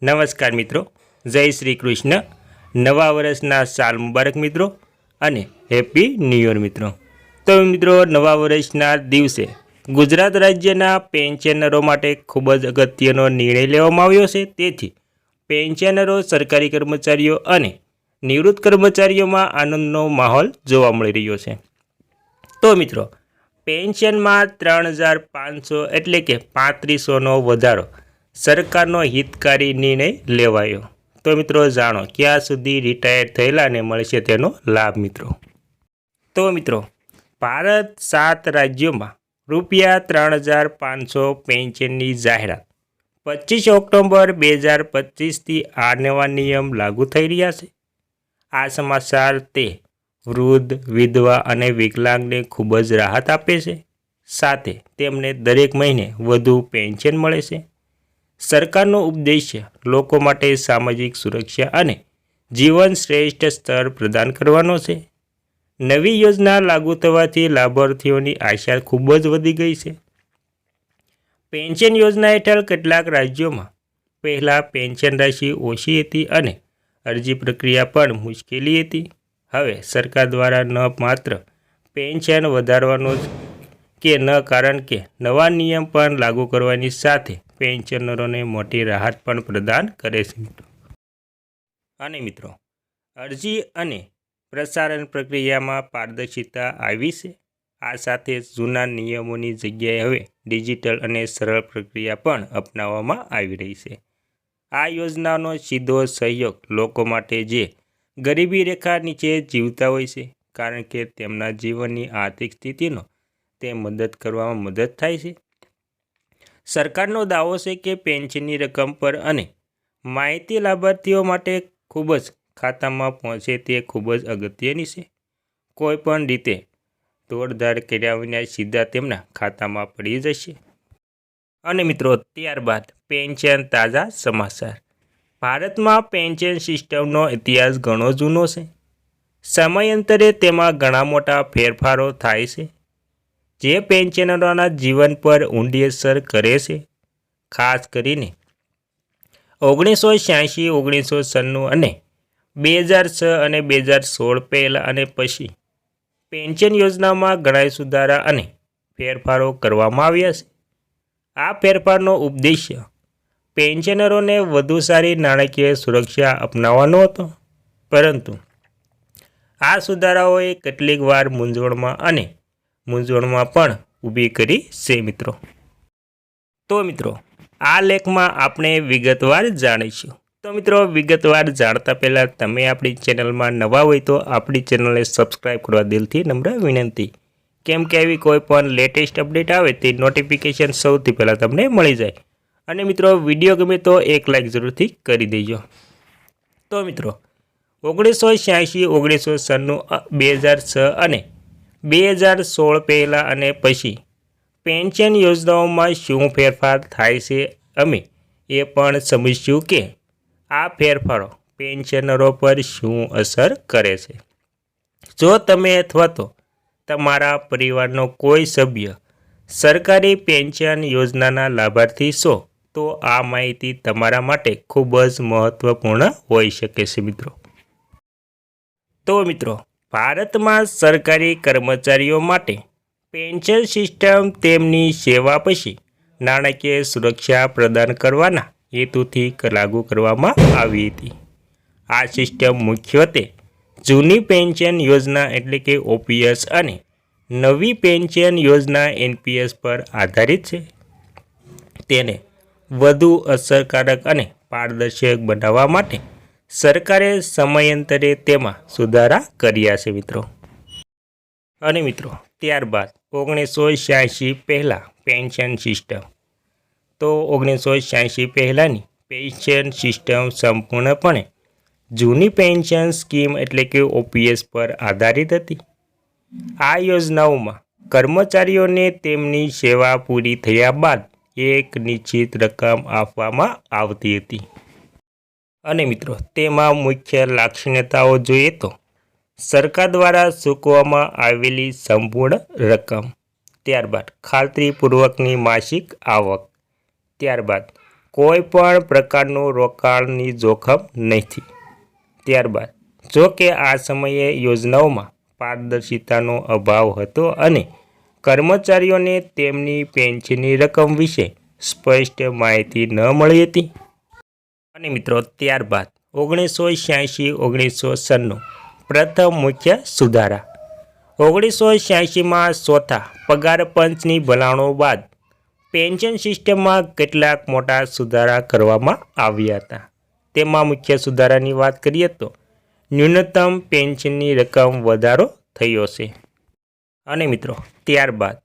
નમસ્કાર મિત્રો, જય શ્રી કૃષ્ણ. નવા વર્ષના સાલ મુબારક મિત્રો અને હેપી ન્યૂ યર મિત્રો. તો મિત્રો, નવા વર્ષના દિવસે ગુજરાત રાજ્યના પેન્શનરો માટે ખૂબ જ અગત્યનો નિર્ણય લેવામાં આવ્યો છે. તેથી પેન્શનરો, સરકારી કર્મચારીઓ અને નિવૃત્ત કર્મચારીઓમાં આનંદનો માહોલ જોવા મળી રહ્યો છે. તો મિત્રો, પેન્શનમાં 3,500 એટલે કે 3500નો વધારો સરકારનો હિતકારી નિર્ણય લેવાયો. તો મિત્રો, જાણો ક્યાં સુધી રિટાયર થયેલાને મળશે તેનો લાભ મિત્રો. તો મિત્રો, ભારત 7 રાજ્યોમાં ₹3,500 પેન્શનની જાહેરાત 25 ઓક્ટોબર 2025થી આ નવા નિયમ લાગુ થઈ રહ્યા છે. આ સમાચાર તે વૃદ્ધ, વિધવા અને વિકલાંગને ખૂબ જ રાહત આપે છે. સાથે તેમને દરેક મહિને વધુ પેન્શન મળે છે. સરકારનો ઉદ્દેશ્ય લોકો માટે સામાજિક સુરક્ષા અને જીવન શ્રેષ્ઠ સ્તર પ્રદાન કરવાનો છે. નવી યોજના લાગુ થવાથી લાભાર્થીઓની આશા ખૂબ જ વધી ગઈ છે. પેન્શન યોજના હેઠળ કેટલાક રાજ્યોમાં પહેલાં પેન્શન રાશિ ઓછી હતી અને અરજી પ્રક્રિયા પણ મુશ્કેલી હતી. હવે સરકાર દ્વારા ન માત્ર પેન્શન વધારવાનો કે ન, કારણ કે નવા નિયમ પણ લાગુ કરવાની સાથે પેન્શનરોને મોટી રાહત પણ પ્રદાન કરે છે. અને મિત્રો, અરજી અને પ્રસારણ પ્રક્રિયામાં પારદર્શિતા આવી છે. આ સાથે જૂના નિયમોની જગ્યાએ હવે ડિજિટલ અને સરળ પ્રક્રિયા પણ અપનાવવામાં આવી રહી છે. આ યોજનાનો સીધો સહયોગ લોકો માટે જે ગરીબી રેખા નીચે જીવતા હોય છે, કારણ કે તેમના જીવનની આર્થિક સ્થિતિનો તે મદદ કરવામાં મદદ થાય છે. સરકારનો દાવો છે કે પેન્શનની રકમ પર અને માહિતી લાભાર્થીઓ માટે ખૂબ જ ખાતામાં પહોંચે તે ખૂબ જ અગત્યની છે. કોઈપણ રીતે દોડધાડ કર્યા વિના સીધા તેમના ખાતામાં પડી જશે. અને મિત્રો, ત્યારબાદ પેન્શન તાજા સમાચાર. ભારતમાં પેન્શન સિસ્ટમનો ઇતિહાસ ઘણો જૂનો છે. સમયાંતરે તેમાં ઘણા મોટા ફેરફારો થાય છે, જે પેન્શનરોના જીવન પર ઊંડી અસર કરે છે. ખાસ કરીને 1986, 1996 અને 2006 અને 2016 પહેલાં અને પછી પેન્શન યોજનામાં ઘણા સુધારા અને ફેરફારો કરવામાં આવ્યા છે. આ ફેરફારનો ઉદ્દેશ્ય પેન્શનરોને વધુ સારી નાણાકીય સુરક્ષા અપનાવવાનો હતો, પરંતુ આ સુધારાઓએ કેટલીક વાર મૂંઝવણમાં પણ ઊભી કરી છે મિત્રો. તો મિત્રો, આ લેખમાં આપણે વિગતવાર જાણીશું. તો મિત્રો, વિગતવાર જાણતા પહેલાં તમે આપણી ચેનલમાં નવા હોય તો આપણી ચેનલને સબસ્ક્રાઈબ કરવા દિલથી નમ્ર વિનંતી, કેમ કે આવી કોઈ પણ લેટેસ્ટ અપડેટ આવે તે નોટિફિકેશન સૌથી પહેલાં તમને મળી જાય. અને મિત્રો, વિડીયો ગમે તો એક લાઈક જરૂરથી કરી દેજો. તો મિત્રો, 1986, 1996, 2006 અને 2016 પહેલાં અને પછી પેન્શન યોજનાઓમાં શું ફેરફાર થાય છે, અમે એ પણ સમજીશું કે આ ફેરફારો પેન્શનરો પર શું અસર કરે છે. જો તમે અથવા તો તમારા પરિવારનો કોઈ સભ્ય સરકારી પેન્શન યોજનાના લાભાર્થી છો, તો આ માહિતી તમારા માટે ખૂબ જ મહત્વપૂર્ણ હોઈ શકે છે મિત્રો. તો મિત્રો, ભારતમાં સરકારી કર્મચારીઓ માટે પેન્શન સિસ્ટમ તેમની સેવા પછી નાણાકીય સુરક્ષા પ્રદાન કરવાના હેતુથી લાગુ કરવામાં આવી હતી. આ સિસ્ટમ મુખ્યત્વે જૂની પેન્શન યોજના એટલે કે OPS અને નવી પેન્શન યોજના NPS પર આધારિત છે. તેને વધુ અસરકારક અને પારદર્શક બનાવવા માટે સરકારે સમયાંતરે તેમાં સુધારા કર્યા છે મિત્રો. અને મિત્રો, ત્યારબાદ 1986 પહેલાં પેન્શન સિસ્ટમ. તો 1986 પહેલાંની પેન્શન સિસ્ટમ સંપૂર્ણપણે જૂની પેન્શન સ્કીમ એટલે કે OPS પર આધારિત હતી. આ યોજનાઓમાં કર્મચારીઓને તેમની સેવા પૂરી થયા બાદ એક નિશ્ચિત રકમ આપવામાં આવતી હતી. અને મિત્રો, તેમાં મુખ્ય લાક્ષણિકતાઓ જોઈએ તો સરકાર દ્વારા ચૂકવવામાં આવેલી સંપૂર્ણ રકમ, ત્યારબાદ ખાતરીપૂર્વકની માસિક આવક, ત્યારબાદ કોઈ પણ પ્રકારનું રોકાણની જોખમ નથી. ત્યારબાદ જો કે આ સમયે યોજનાઓમાં પારદર્શિતાનો અભાવ હતો અને કર્મચારીઓને તેમની પેન્શનની રકમ વિશે સ્પષ્ટ માહિતી ન મળી હતી. અને મિત્રો ત્યારબાદ 1986-1996 પ્રથમ મુખ્ય સુધારા. 1986માં ચોથા પગાર પંચની ભલામણો બાદ પેન્શન સિસ્ટમમાં કેટલાક મોટા સુધારા કરવામાં આવ્યા હતા. તેમાં મુખ્ય સુધારાની વાત કરીએ તો ન્યૂનતમ પેન્શનની રકમ વધારો થયો છે. અને મિત્રો ત્યારબાદ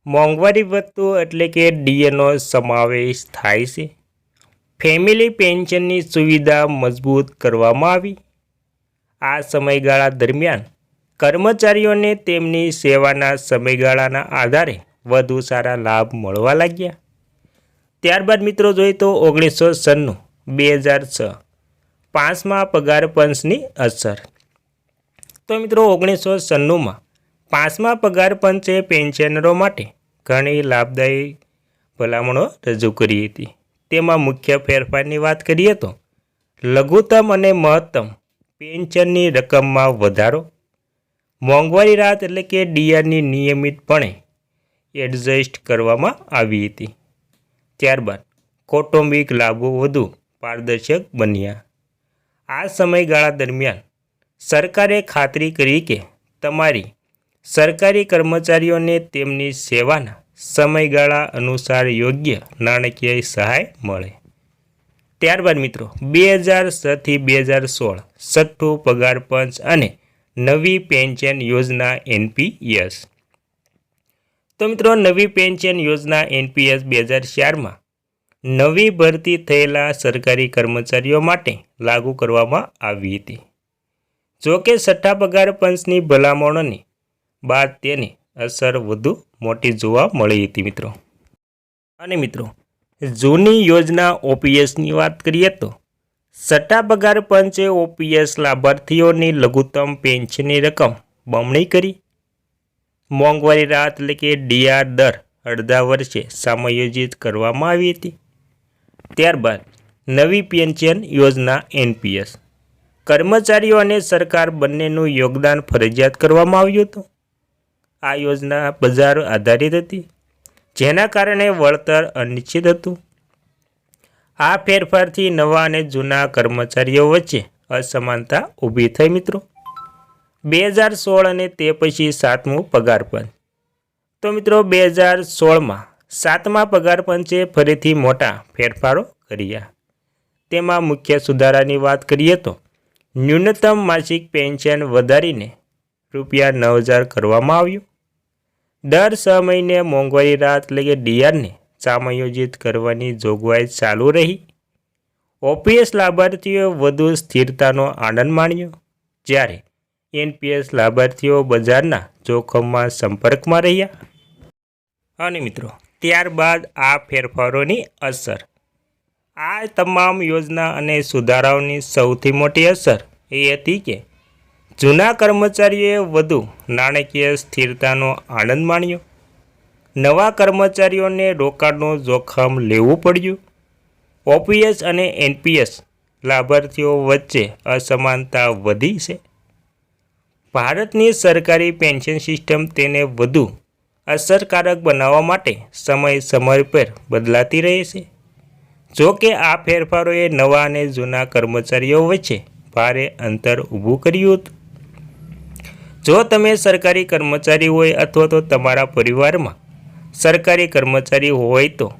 મોંઘવારી ભથ્થું એટલે કે ડીએનો સમાવેશ થાય છે. ફેમિલી પેન્શનની સુવિધા મજબૂત કરવામાં આવી. આ સમયગાળા દરમિયાન કર્મચારીઓને તેમની સેવાના સમયગાળાના આધારે વધુ સારા લાભ મળવા લાગ્યા. ત્યારબાદ મિત્રો જોઈએ તો 1996-2006 પાંચમા પગાર પંચની અસર. તો મિત્રો 1996માં પાંચમા પગાર પંચે પેન્શનરો માટે ઘણી લાભદાયી ભલામણો રજૂ કરી હતી. તેમાં મુખ્ય ફેરફારની વાત કરીએ તો લઘુત્તમ અને મહત્તમ પેન્શનની રકમમાં વધારો, મોંઘવારી રાહત એટલે કે ડીઆરની નિયમિતપણે એડજસ્ટ કરવામાં આવી હતી. ત્યારબાદ કૌટુંબિક લાભો વધુ પારદર્શક બન્યા. આ સમયગાળા દરમિયાન સરકારે ખાતરી કરી કે તમારી સરકારી કર્મચારીઓને તેમની સેવાના સમયગાળા અનુસાર યોગ્ય નાણાકીય સહાય મળે. ત્યારબાદ મિત્રો 2006-2016 છઠ્ઠું પગાર પંચ અને નવી પેન્શન યોજના એનપીએસ. તો મિત્રો નવી પેન્શન યોજના એનપીએસ 2004માં નવી ભરતી થયેલા સરકારી કર્મચારીઓ માટે લાગુ કરવામાં આવી હતી. જો કે છઠ્ઠા પગાર પંચની ભલામણોની બાદ તેની અસર વધુ મોટી જોવા મળી હતી મિત્રો. અને મિત્રો જૂની યોજના ઓપીએસની વાત કરીએ તો છઠ્ઠા પગાર પંચે ઓપીએસ લાભાર્થીઓની લઘુત્તમ પેન્શનની રકમ બમણી કરી. મોંઘવારી રાહત એટલે કે ડીઆર દર અડધા વર્ષે સમાયોજિત કરવામાં આવી હતી. ત્યારબાદ નવી પેન્શન યોજના એનપીએસ કર્મચારીઓ અને સરકાર બંનેનું યોગદાન ફરજિયાત કરવામાં આવ્યું હતું. આ યોજના બજાર આધારિત હતી, જેના કારણે વળતર અનિશ્ચિત હતું. આ ફેરફારથી નવા અને જૂના કર્મચારીઓ વચ્ચે અસમાનતા ઊભી થઈ મિત્રો. 2016 અને તે પછી સાતમું પગાર પંચ. તો મિત્રો 2016માં સાતમા પગાર પંચે ફરીથી મોટા ફેરફારો કર્યા. તેમાં મુખ્ય સુધારાની વાત કરીએ તો ન્યૂનતમ માસિક પેન્શન વધારીને ₹9,000 કરવામાં આવ્યું. દર 6 મહિને મોંઘવારી રાહત એટલે કે ડીઆરને સમાયોજિત કરવાની જોગવાઈ ચાલુ રહી. ઓપીએસ લાભાર્થીઓએ વધુ સ્થિરતાનો આનંદ માણ્યો, જ્યારે એનપીએસ લાભાર્થીઓ બજારના જોખમમાં સંપર્કમાં રહ્યા. અને મિત્રો ત્યારબાદ આ ફેરફારોની અસર. આ તમામ યોજના અને સુધારાઓની સૌથી મોટી અસર એ હતી કે જૂના કર્મચારીઓએ વધુ નાણાકીય સ્થિરતાનો આનંદ માણ્યો. નવા કર્મચારીઓને રોકાણનું જોખમ લેવું પડ્યું. ઓપીએસ અને એનપીએસ લાભાર્થીઓ વચ્ચે અસમાનતા વધી છે. ભારતની સરકારી પેન્શન સિસ્ટમ તેને વધુ અસરકારક બનાવવા માટે સમય પર બદલાતી રહે છે. જો કે આ ફેરફારોએ નવા અને જૂના કર્મચારીઓ વચ્ચે ભારે અંતર ઊભું કર્યું હતું. જો તમે સરકારી કર્મચારી હોય અથવા તો તમારા પરિવારમાં સરકારી કર્મચારી હોય તો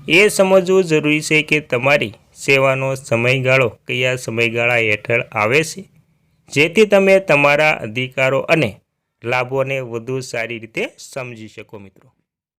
એ સમજવું જરૂરી છે કે તમારી સેવાનો સમયગાળો કયા સમયગાળા હેઠળ આવે છે, જેથી તમે તમારા અધિકારો અને લાભોને વધુ સારી રીતે સમજી શકો મિત્રો.